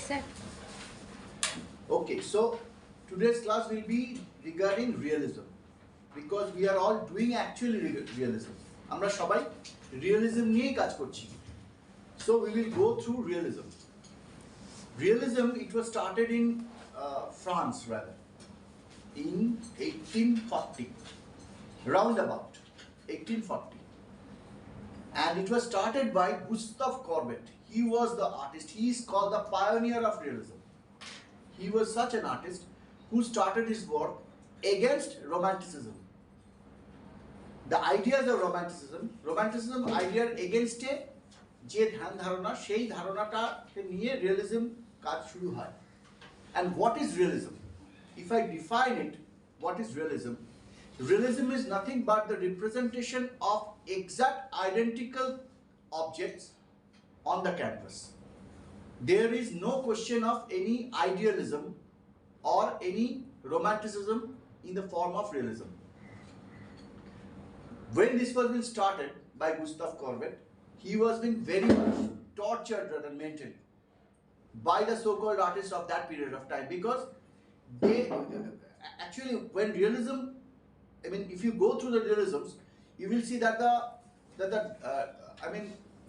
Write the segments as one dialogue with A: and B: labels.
A: Sir.
B: Okay, so today's class will be regarding realism because we are all doing actually realism. আমরা সবাই realism নিয়েই কাজ করছি. So we will go through realism. Realism, it was started in France rather, in 1840, roundabout 1840. And it was started by Gustave Courbet. He was the artist. He is called the pioneer of realism. He was such an artist who started his work against romanticism. The ideas of romanticism idea against a যে ধ্যান ধারণা সেই ধারণাটাকে নিয়ে realism কাজ শুরু হয়. And what is realism? If I define it, what is realism? Realism is nothing but the representation of exact identical objects on the canvas. There is no question of any idealism or any romanticism in the form of realism. When this was being started by Gustave Courbet, he was being very much tortured rather mentally by the so-called artists of that period of time because they actually when realism, I mean if you go through the realisms, you will see that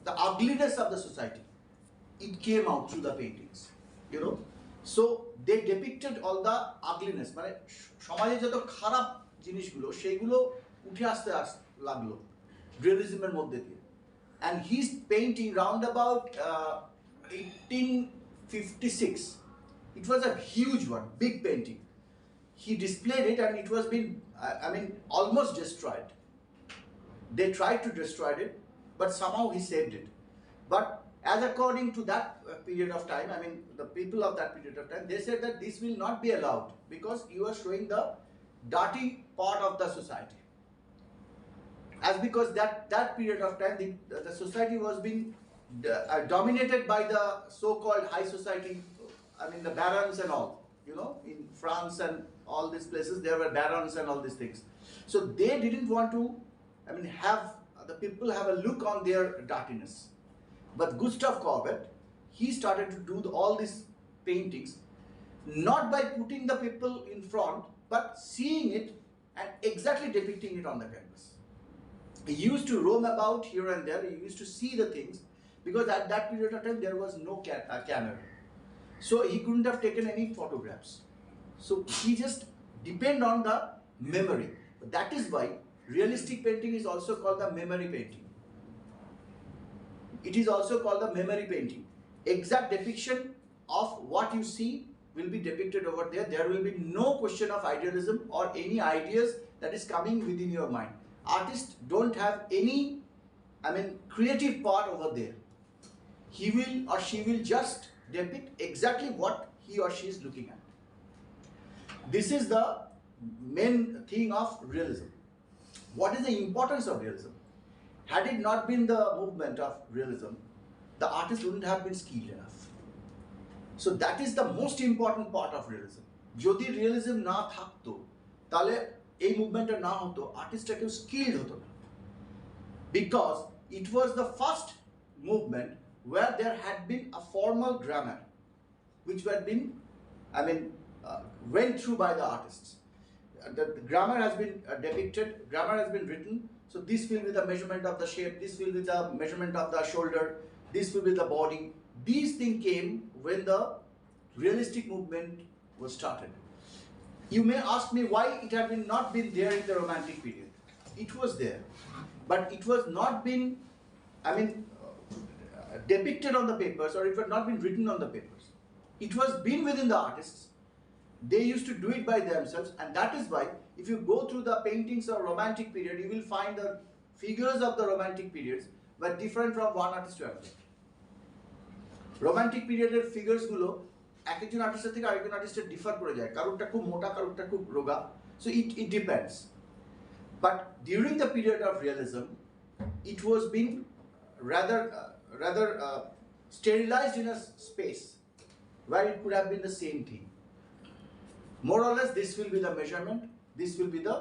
B: the ugliness of the society, it came out through the paintings, you know. So they depicted all the ugliness, মানে সমাজে যত খারাপ জিনিসগুলো সেইগুলো উঠে আসতে লাগলো রিয়েলিজমের মধ্যে দিয়ে. And his painting round about 1856, it was a huge one, big painting. He displayed it and it was been, almost destroyed. They tried to destroy it, but somehow he saved it. But as according to that period of time, the people of that period of time, they said that this will not be allowed because you are showing the dirty part of the society. As because that period of time, the society was being dominated by the so-called high society, the barons and all, you know, in France and all these places, there were barons and all these things. So they didn't want to, have the people have a look on their dirtiness. But Gustave Courbet, he started to do all these paintings, not by putting the people in front, but seeing it and exactly depicting it on the canvas. He used to roam about here and there, he used to see the things, because at that period of time there was no camera. So he couldn't have taken any photographs. So he just depend on the memory. That is why realistic painting is also called the memory painting. It is also called the memory painting. Exact depiction of what you see will be depicted over there. There will be no question of idealism or any ideas that is coming within your mind. Artists don't have any, creative part over there. He will or she will just depict exactly what he or she is looking at. This is the main thing of realism. What is the importance of realism? Had it not been the movement of realism, the artist wouldn't have been skilled enough. So that is the most important part of realism. যদি realism না থাকতো তাহলে এই মুভমেন্টটা না হতো, আর্টিস্টটা কেউ skilled হতো না, because it was the first movement where there had been a formal grammar which had been went through by the artists. The grammar has been depicted, grammar has been written. So this will be the measurement of the shape, this will be the measurement of the shoulder, this will be the body. These things came when the realistic movement was started. You may ask me why it had not been there in the romantic period. It was there, but it was not been, depicted on the papers, or it had not been written on the papers. It was been within the artists. They used to do it by themselves, and that is why if you go through the paintings of romantic period, you will find the figures of the romantic periods were different from one artist to another. Romantic period figures গুলো একজন আর্টিস্টের থেকে আরেকজন আর্টিস্টের differ করে যায়, কারোরটা খুব মোটা কারোরটা খুব রোগা, so it depends. But during the period of realism, it was being rather sterilized in a space where it could have been the same thing. More or less, this will be the measurement, this will be the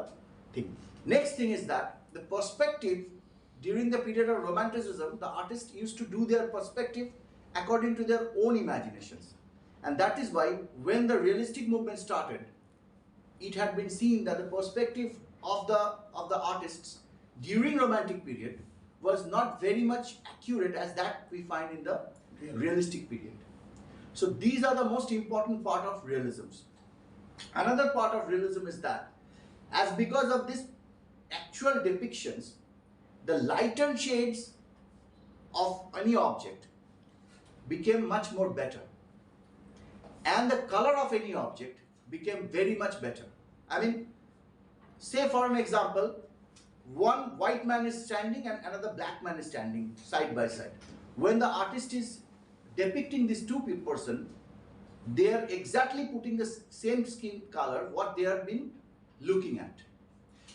B: thing. Next thing is that the perspective during the period of romanticism, the artists used to do their perspective according to their own imaginations. And that is why when the realistic movement started, it had been seen that the perspective of the artists during Romantic period was not very much accurate as that we find in the realistic period. So these are the most important part of realisms. Another part of realism is that as because of this actual depictions, the lighter shades of any object became much more better, and the color of any object became very much better. I mean, say for an example, one white man is standing and another black man is standing side by side. When the artist is depicting these two person, they are exactly putting the same skin color what they have been looking at.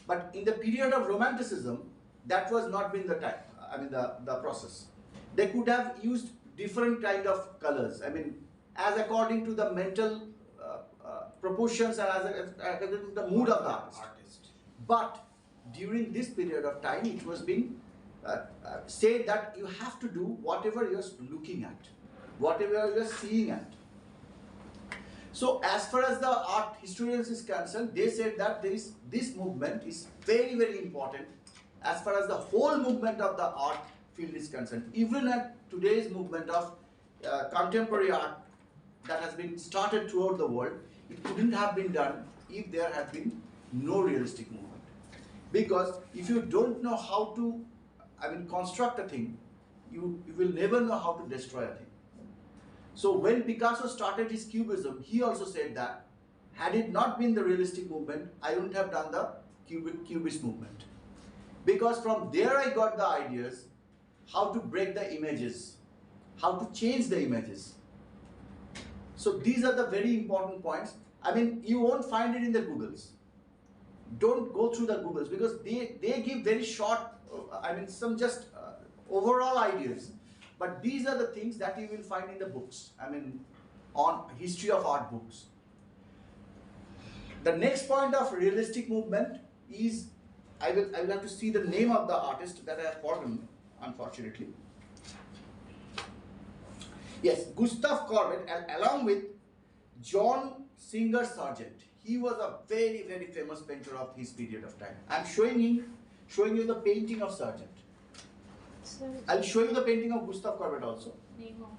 B: But in the period of Romanticism, that was not been the time. I mean the process. They could have used different kind of colors. I mean, as according to the mental proportions and as according to the mood of the artist. But during this period of time, it was being said that you have to do whatever you're looking at, whatever you're seeing at. So as far as the art historians is concerned, they said that this movement is very, very important as far as the whole movement of the art field is concerned. Even at today's movement of contemporary art that has been started throughout the world, it couldn't have been done if there had been no realistic movement. Because if you don't know how to, I mean, construct a thing, you will never know how to destroy a thing. So when Picasso started his Cubism, he also said that had it not been the realistic movement, I wouldn't have done the Cubist movement. Because from there I got the ideas how to break the images, how to change the images. So these are the very important points. I mean, you won't find it in the Googles. Don't go through the Googles because they give very short, I mean, some just overall ideas. But these are the things that you will find in the books. I mean, on history of art books. The next point of realistic movement is, I will have to see the name of the artist that I have forgotten, unfortunately. Yes, Gustav Courbet, along with John Singer Sargent. He was a very, very famous painter of his period of time. I am showing you the painting of Sargent. I'll show you the painting of Gustav Courbet also.
A: Name of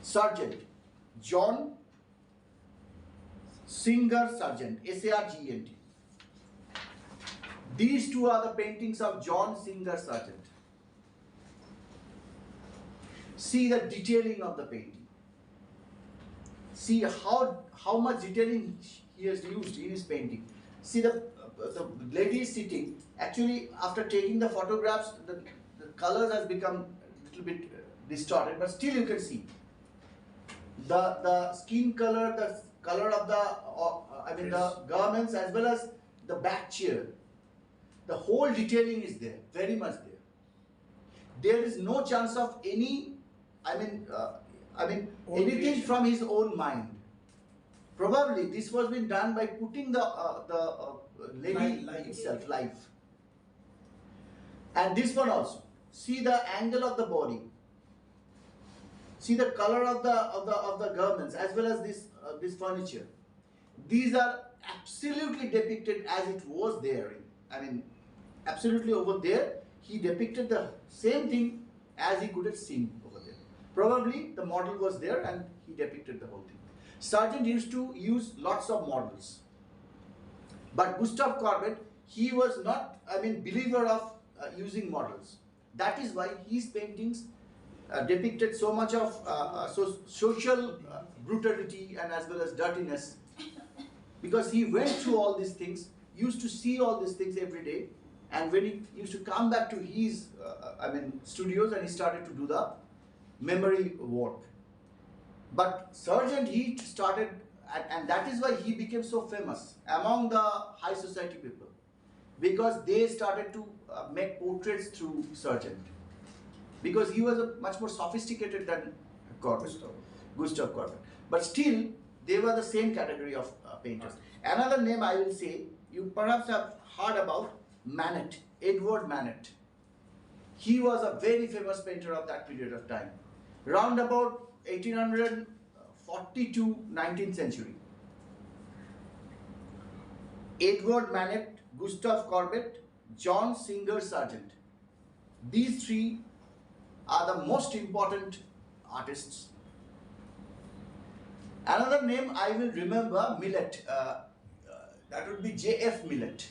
B: Sargent, John Singer Sargent, S-A-R-G-E-N-T. These two are the paintings of John Singer Sargent. See the detailing of the painting. See how much detailing he has used in his painting. See the lady is sitting. Actually, after taking the photographs, the colors has become a little bit distorted, but still you can see the skin color, the color of the the garments as well as the back chair. The whole detailing is there, very much there. There is no chance of any, anything
C: creation
B: from his own mind. Probably this was been done by putting the lady itself live. And this one also. See the angle of the body. See the color of the garments as well as this furniture. These are absolutely depicted as it was there. I mean, absolutely over there, he depicted the same thing as he could have seen over there. Probably the model was there and he depicted the whole thing. Sargent used to use lots of models. But Gustav Courbet, he was not, believer of using models. That is why his paintings depicted so much of social brutality and as well as dirtiness. Because he went through all these things, used to see all these things every day, and when he used to come back to his studios and he started to do the memory work. But Sargent, he started, and that is why he became so famous among the high society people, because they started to make portraits through Sargent, because he was much more sophisticated than Gustav Courbet. But still, they were the same category of painters. Another name I will say, you perhaps have heard about Manet, Edward Manet. He was a very famous painter of that period of time. Round about 40 to 19th century. Edward Manet, Gustav Courbet, John Singer Sargent. These three are the most important artists. Another name I will remember, Millet. That would be J.F. Millet.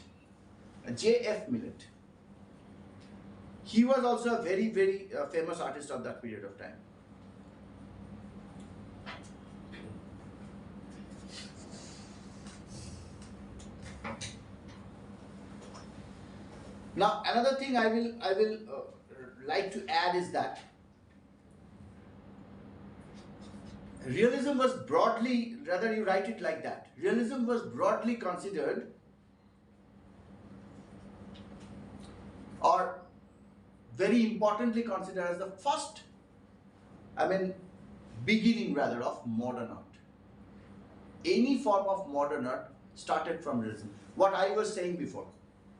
B: J.F. Millet. He was also a very, very famous artist of that period of time. Now, another thing I will like to add is that realism was broadly, rather you write it like that, realism was broadly considered, or very importantly considered, as the first, beginning rather of modern art. Any form of modern art started from realism. What I was saying before,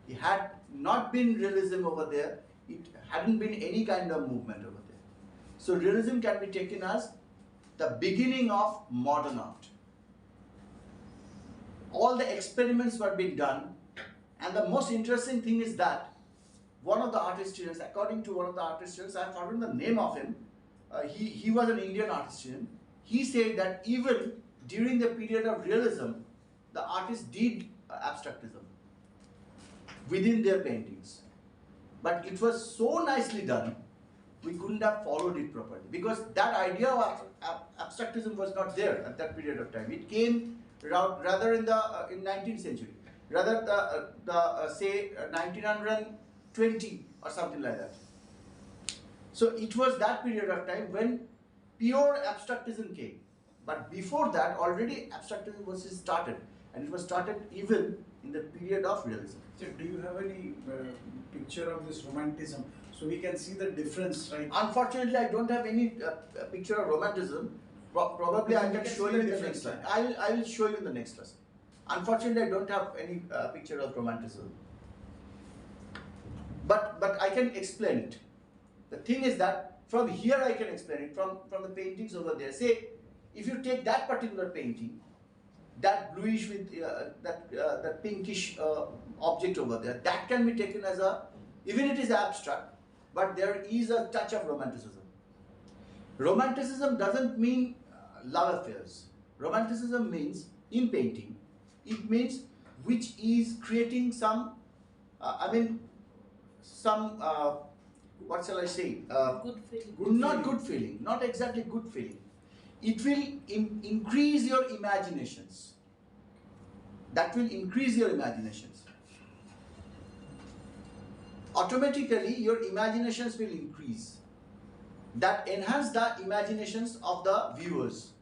B: it had not been realism over there, it hadn't been any kind of movement over there. So realism can be taken as the beginning of modern art. All the experiments were being done, and the most interesting thing is that one of the art historians, according to one of the art historians, I have forgotten the name of him, he was an Indian art historian, he said that even during the period of realism, the artists did abstractism within their paintings. But it was so nicely done, we couldn't have followed it properly, because that idea of abstractism was not there at that period of time. It came rather in 19th century, rather say 1920 or something like that. So it was that period of time when pure abstractism came. But before that, already abstractism was started, and it was started even in the period of realism.
C: So do you have any picture of this romanticism, so we can see the difference, right?
B: Unfortunately, I don't have any picture of romanticism. Probably I can show you in the next slide. I will show you in the next lesson. Unfortunately, I don't have any picture of romanticism. But I can explain it. The thing is that from here I can explain it, from the paintings over there. Say, if you take that particular painting, that bluish with that pinkish object over there, that can be taken as even it is abstract, but there is a touch of romanticism. Romanticism doesn't mean love affairs. Romanticism means, in painting, it means which is creating some, what shall I say?
A: Good feeling.
B: Not good feeling, not exactly good feeling. It will increase your imaginations. That will increase your imaginations. Automatically, your imaginations will increase. That enhance the imaginations of the viewers.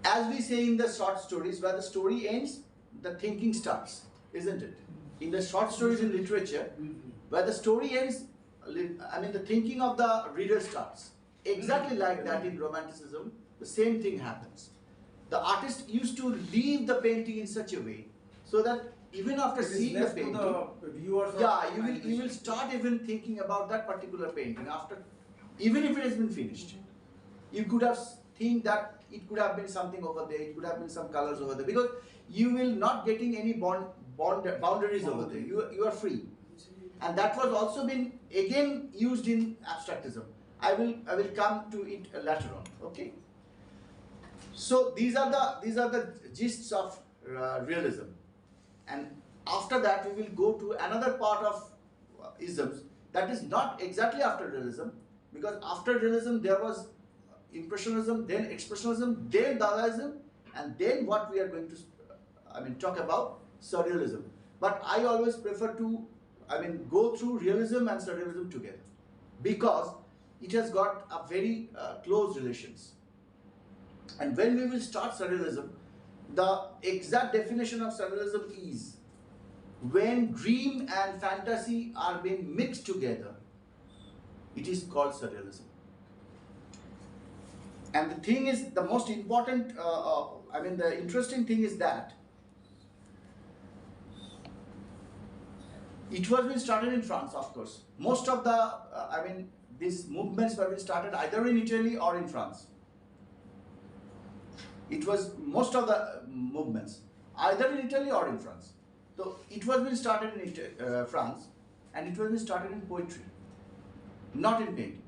B: As we say in the short stories, where the story ends, the thinking starts, isn't it? In the short stories in literature, where the story ends, the thinking of the reader starts. Exactly like that in romanticism, the same thing happens. The artist used to leave the painting in such a way so that even after seeing the painting, you will start even thinking about that particular painting after, even if it has been finished. You could have think that it could have been something over there, it could have been some colors over there, because you will not getting any boundaries over there. You are free, and that was also been again used in abstractism. I will come to it later on. Okay. So these are the gists of realism, and after that we will go to another part of isms that is not exactly after realism, because after realism there was impressionism, then expressionism, then Dadaism, and then what we are going to talk about, surrealism. But I always prefer to go through realism and surrealism together, because it has got a very close relations. And when we will start surrealism, the exact definition of surrealism is when dream and fantasy are being mixed together, it is called surrealism. And the thing is, the most important, the interesting thing is that it was been started in France, of course. Most of the, these movements were been started either in Italy or in France. It was most of the movements, either in Italy or in France. So it was been started in France, and it was been started in poetry, not in painting.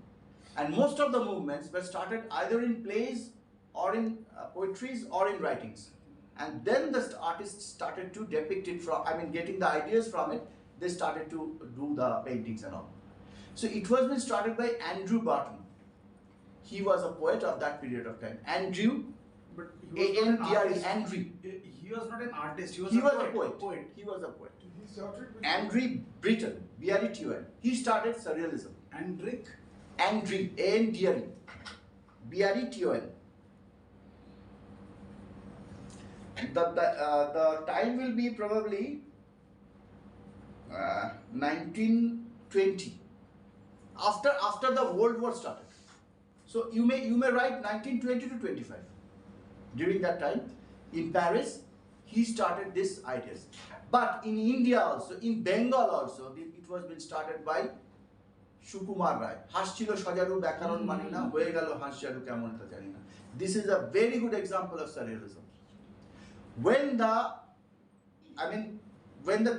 B: And most of the movements were started either in plays or in poetries or in writings. And then the artists started to depict it from, getting the ideas from it, they started to do the paintings and all. So it was been started by Andrew Barton. He was a poet of that period of time. Andrew,
C: But he was not an artist.
B: Andrew.
C: He was not an artist. He was,
B: He
C: a,
B: was
C: poet.
B: a poet. He was a poet.
A: He started with
B: Andrew Britton, B-R-E-T-O-N. He started Surrealism.
C: Andrick.
B: Andrew, A-N-D-R-E, B-R-E-T-O-N. The time will be probably 1920, after the World War started. So you may write 1920 to 25. During that time, in Paris, he started these ideas. But in India also, in Bengal also, it was been started by Sukumar Rai. Hashchilo Shajaru Bakaron Manina, Hoegalo Hashjaru Kamonta Janina. This is a very good example of surrealism. When the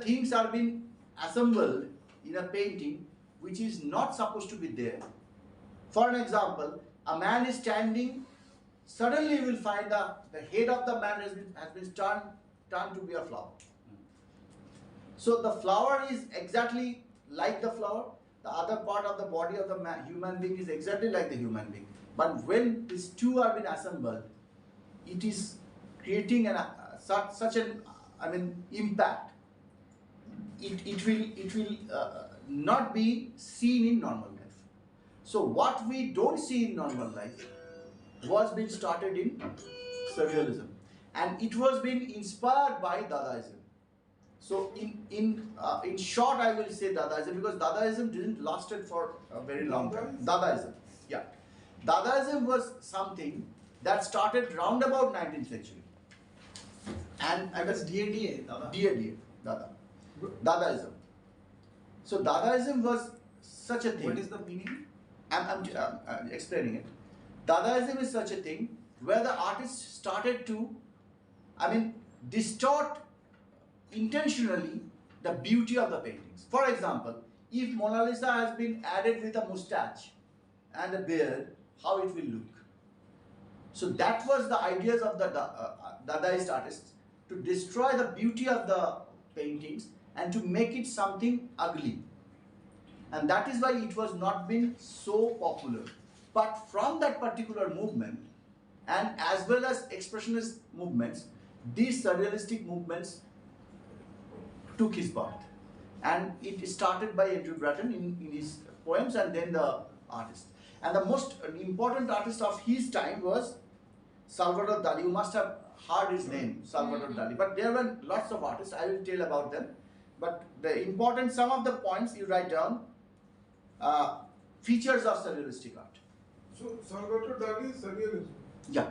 B: things are being assembled in a painting which is not supposed to be there. For an example, a man is standing, suddenly you will find the head of the man has been turned to be a flower. So the flower is exactly like the flower. The other part of the body of the human being is exactly like the human being. But when these two are being assembled, it is creating such an impact. It will not be seen in normal life. So what we don't see in normal life was being started in surrealism, and it was being inspired by Dadaism. So in short, I will say Dadaism, because Dadaism didn't lasted for a very long time. Dadaism, yeah. Dadaism was something that started round about 19th century. And
C: That's D-A-D-A, Dada.
B: D-A-D-A, Dada. Dadaism. So Dadaism was such a thing.
C: What is the meaning?
B: I'm explaining it. Dadaism is such a thing where the artist started to, distort intentionally the beauty of the paintings. For example, if Mona Lisa has been added with a mustache and a beard, how it will look. So that was the ideas of the Dadaist artists, to destroy the beauty of the paintings and to make it something ugly. And that is why it was not been so popular. But from that particular movement, and as well as expressionist movements, these surrealistic movements took his birth. And it started by Andrew Bratton in his poems, and then the artist. And the most important artist of his time was Salvador Dali. You must have heard his name, Salvador Dali. But there were lots of artists. I will tell about them. But the important, some of the points you write down, features of surrealistic art.
A: So Salvador Dali is surrealism.
B: Yeah,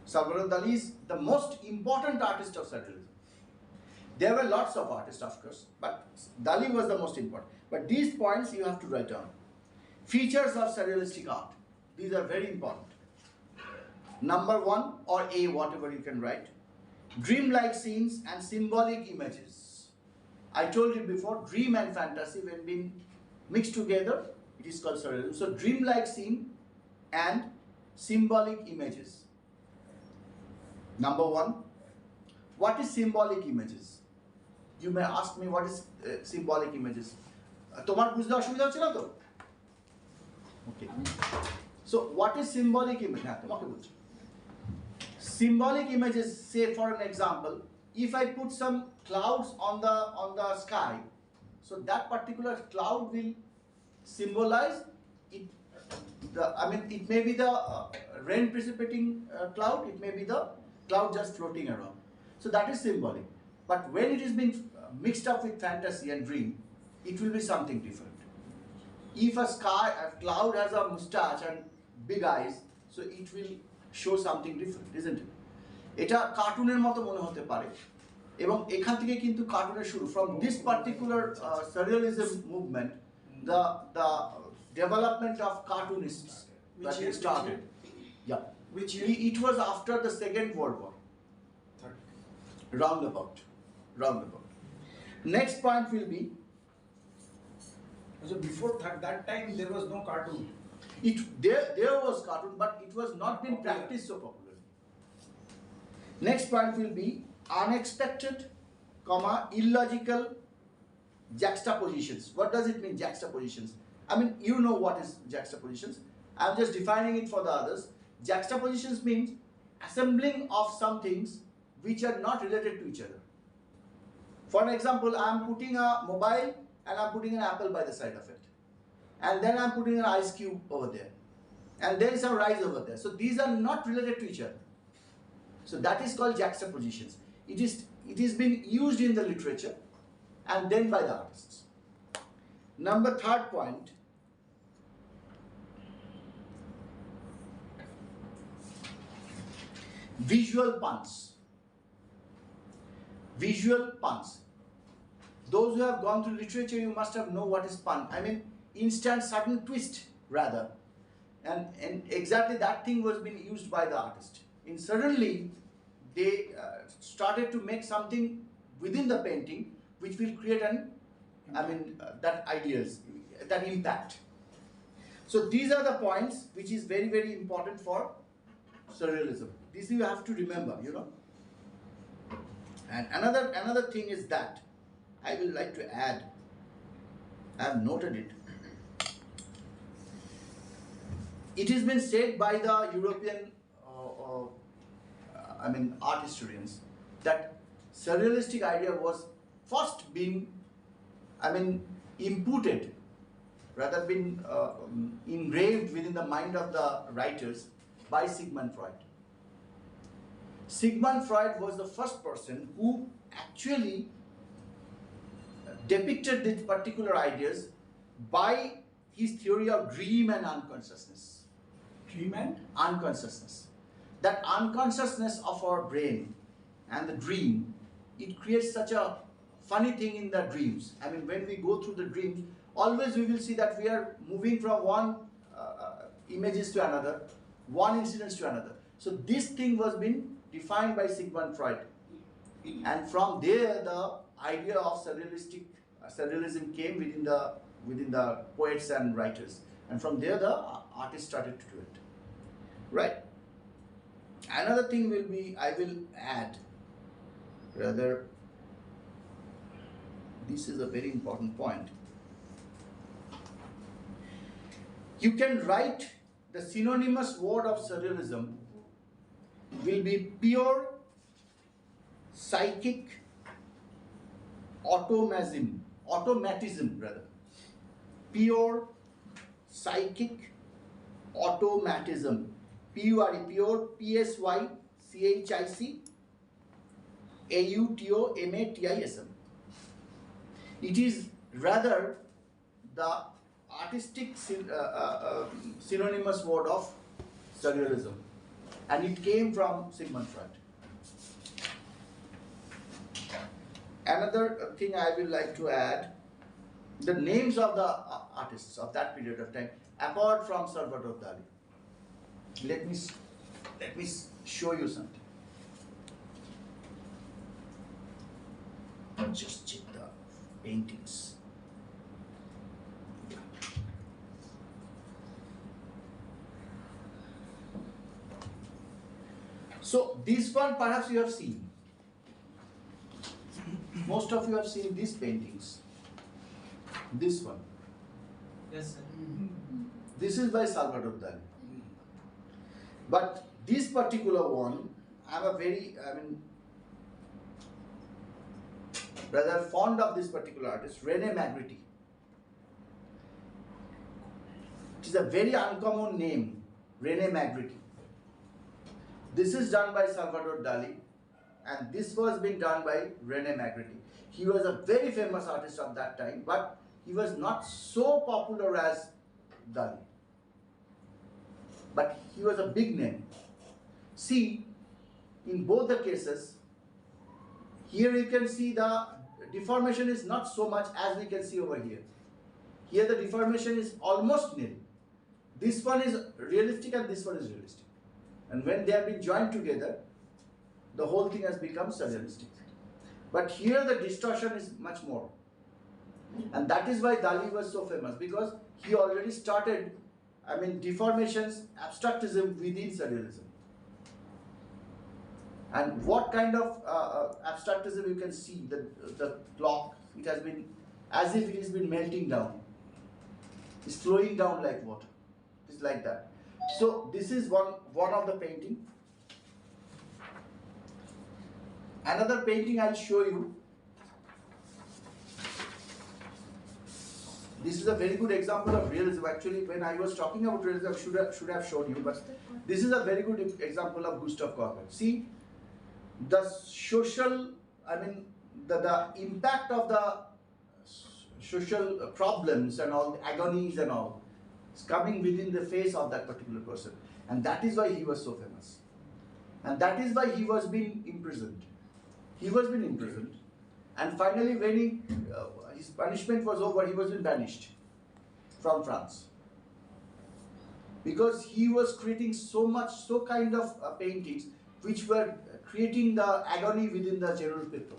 B: Salvador Dali is the most important artist of surrealism. There were lots of artists, of course, but Dali was the most important. But these points you have to write down. Features of surrealistic art. These are very important. Number 1, or A, whatever you can write. Dreamlike scenes and symbolic images. I told you before, dream and fantasy, when being mixed together, it is called surrealism. So dreamlike scene and symbolic images. Number 1, what is symbolic images? You may ask me, what is symbolic images? তোমার বুঝতে অসুবিধা হচ্ছে না তো? Okay. So what is symbolic image? হ্যাঁ, তোমাকে বলছি। Symbolic images, say for an example, if I put some clouds on the sky, so that particular cloud will symbolize it. It may be the rain precipitating cloud, it may be the cloud just floating around. So that is symbolic. But when it is being mixed up with fantasy and dream, it will be something different. If a cloud has a mustache and big eyes, so it will show something different, isn't it? এটা কার্টুনের মতো মনে হতে পারে, এবং এখান থেকে কিন্তু কার্টুনের শুরু। From this particular surrealism movement, the development of cartoonists that started. Yeah.
C: Which year?
B: It was after the Second World War.
C: Third.
B: Roundabout. Roundabout. Next point will be,
C: So before that time there was no cartoon.
B: there was cartoon, but it was not been
C: Popular.
B: practiced so popularly. Next point will be unexpected, illogical juxtapositions. What does it mean, juxtapositions? I mean, you know what is juxtapositions. I'm just defining it for the others. Juxtapositions means assembling of some things which are not related to each other. For an example, I'm putting a mobile and I'm putting an apple by the side of it. And then I'm putting an ice cube over there. And there is some rice over there. So these are not related to each other. So that is called juxtapositions. It is being used in the literature and then by the artists. Number third point, visual puns. Visual puns. Those who have gone through literature, you must have know what is pun. I mean, instant sudden twist rather. And exactly that thing was being used by the artist. And suddenly, they started to make something within the painting which will create that ideas, that impact. So these are the points which is very, very important for surrealism. This you have to remember, you know. And another thing is that I will like to add, I have noted it. It has been said by the European art historians that surrealistic idea was first being imputed, rather been engraved within the mind of the writers by Sigmund Freud. Sigmund Freud was the first person who actually depicted these particular ideas by his theory of dream and unconsciousness.
C: Dream and?
B: Unconsciousness. That unconsciousness of our brain and the dream, it creates such a funny thing in the dreams. I mean, when we go through the dreams, always we will see that we are moving from one images to another, one incident to another. So this thing was being defined by Sigmund Freud. And from there, the idea of surrealism came within the poets and writers. And from there, the artists started to do it. Right. Another thing will be, I will add, rather, this is a very important point. You can write the synonymous word of surrealism will be pure psychic automatism rather. Pure psychic automatism. Pure, pure, PSYCHIC AUTOMATISM. It is rather the artistic synonymous word of surrealism, and it came from Sigmund Freud. Another thing I will like to add, the names of the artists of that period of time, apart from Salvador Dali. Let me show you something. Just check the paintings. So this one perhaps you have seen. Most of you have seen these paintings. This one.
D: Yes, sir.
B: This is by Salvador Dali. But this particular one, rather fond of this particular artist, René Magritte. It is a very uncommon name, René Magritte. This is done by Salvador Dali, and this was being done by René Magritte. He was a very famous artist of that time, but he was not so popular as Dali. But he was a big name. See, in both the cases, here you can see the deformation is not so much as we can see over here. Here the deformation is almost nil. This one is realistic and this one is realistic. And when they have been joined together, the whole thing has become surrealistic. But here the distortion is much more. And that is why Dali was so famous, because he already started, deformations, abstractism within surrealism. And what kind of abstractism you can see, the clock, it has been, as if it has been melting down. It's flowing down like water. It's like that. So this is one of the painting. Another painting I'll show you. This is a very good example of realism. Actually, when I was talking about realism, I should have shown you, but this is a very good example of Gustav Courbet. See, the social, the impact of the social problems and all, the agonies and all, is coming within the face of that particular person. And that is why he was so famous. And that is why he was being imprisoned. He was being imprisoned. And finally, when his punishment was over, he was being banished from France. Because he was creating so kind of paintings which were creating the agony within the general people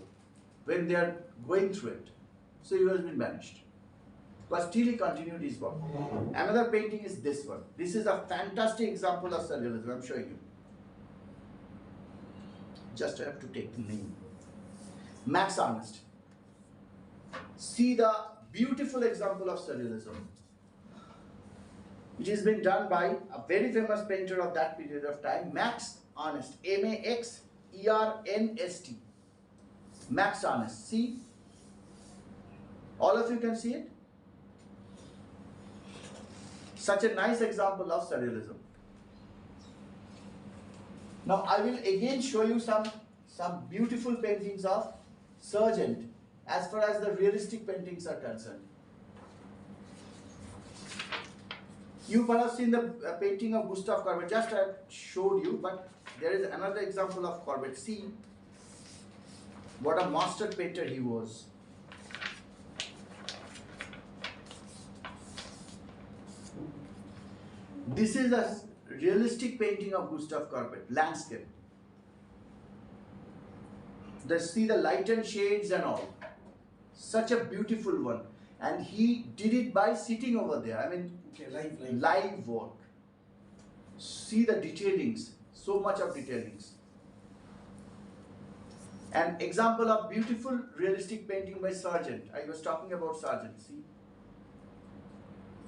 B: when they are going through it. So he was being banished. But still he continued his work. Another painting is this one. This is a fantastic example of surrealism. I'm showing you. Just I have to take the name. Max Ernst. See the beautiful example of surrealism. It has been done by a very famous painter of that period of time, Max Ernst. M-A-X-E-R-N-S-T. Max Ernst. See? All of you can see it? Such a nice example of surrealism. Now I will again show you some beautiful paintings of Sargent as far as the realistic paintings are concerned. You perhaps seen the painting of Gustav Courbet, just I have showed you, but there is another example of Courbet. See what a master painter he was. This is a realistic painting of Gustav Courbet, landscape. See the light and shades and all. Such a beautiful one. And he did it by sitting over there. Live work. See the detailings. So much of detailings. An example of beautiful realistic painting by Sargent. I was talking about Sargent. See?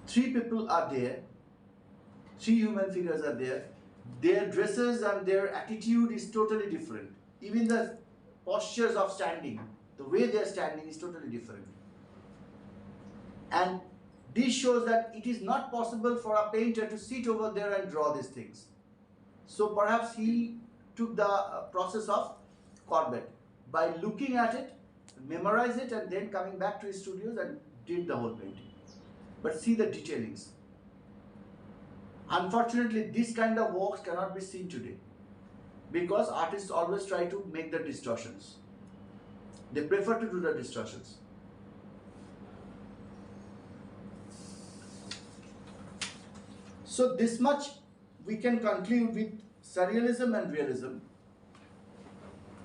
B: 3 people are there. 3 human figures are there. Their dresses and their attitude is totally different. Even the postures of standing, the way they are standing is totally different. And this shows that it is not possible for a painter to sit over there and draw these things. So perhaps he took the process of Courbet by looking at it, memorize it, and then coming back to his studios and did the whole painting. But see the detailings. Unfortunately, this kind of works cannot be seen today because artists always try to make the distortions. They prefer to do the distortions. So this much we can conclude with surrealism and realism.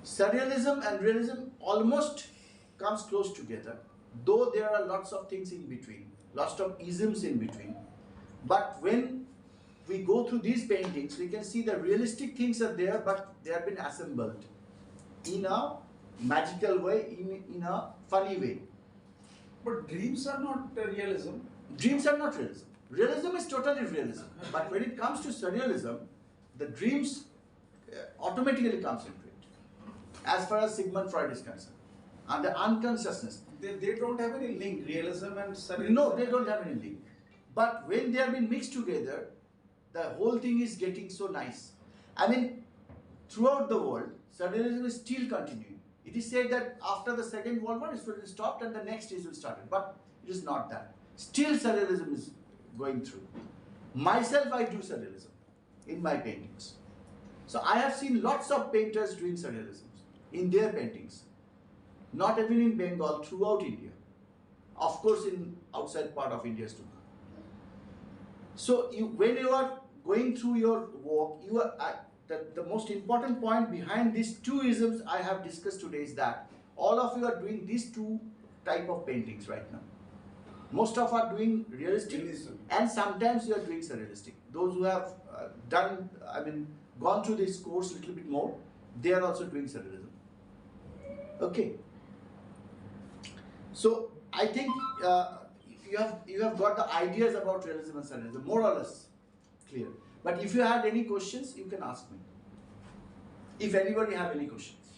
B: Surrealism and realism almost comes close together, though there are lots of things in between, lots of isms in between. But when we go through these paintings, we can see the realistic things are there, but they have been assembled in a magical way, in a funny way.
C: But dreams are not realism.
B: Dreams are not realism. Realism is totally realism. But when it comes to surrealism, the dreams automatically comes into it. As far as Sigmund Freud is concerned. And the unconsciousness.
C: They don't have any link, realism and surrealism.
B: No, they don't have any link. But when they have been mixed together, the whole thing is getting so nice. Throughout the world, surrealism is still continuing. It is said that after the Second World War, it will stop and the next stage will start. But it is not that. Still surrealism is going through. Myself, I do surrealism in my paintings. So I have seen lots of painters doing surrealism in their paintings. Not even in Bengal, throughout India. Of course, in outside part of India too. So when you are going through your work, the most important point behind these two isms I have discussed today is that all of you are doing these two type of paintings right now. Most of are doing realistic,
A: Realism.
B: and sometimes you are doing surrealistic. Those who have gone through this course a little bit more, they are also doing surrealism. Okay. So I think you have got the ideas about realism and surrealism more or less clear. But if you had any questions, you can ask me. If anybody have any question.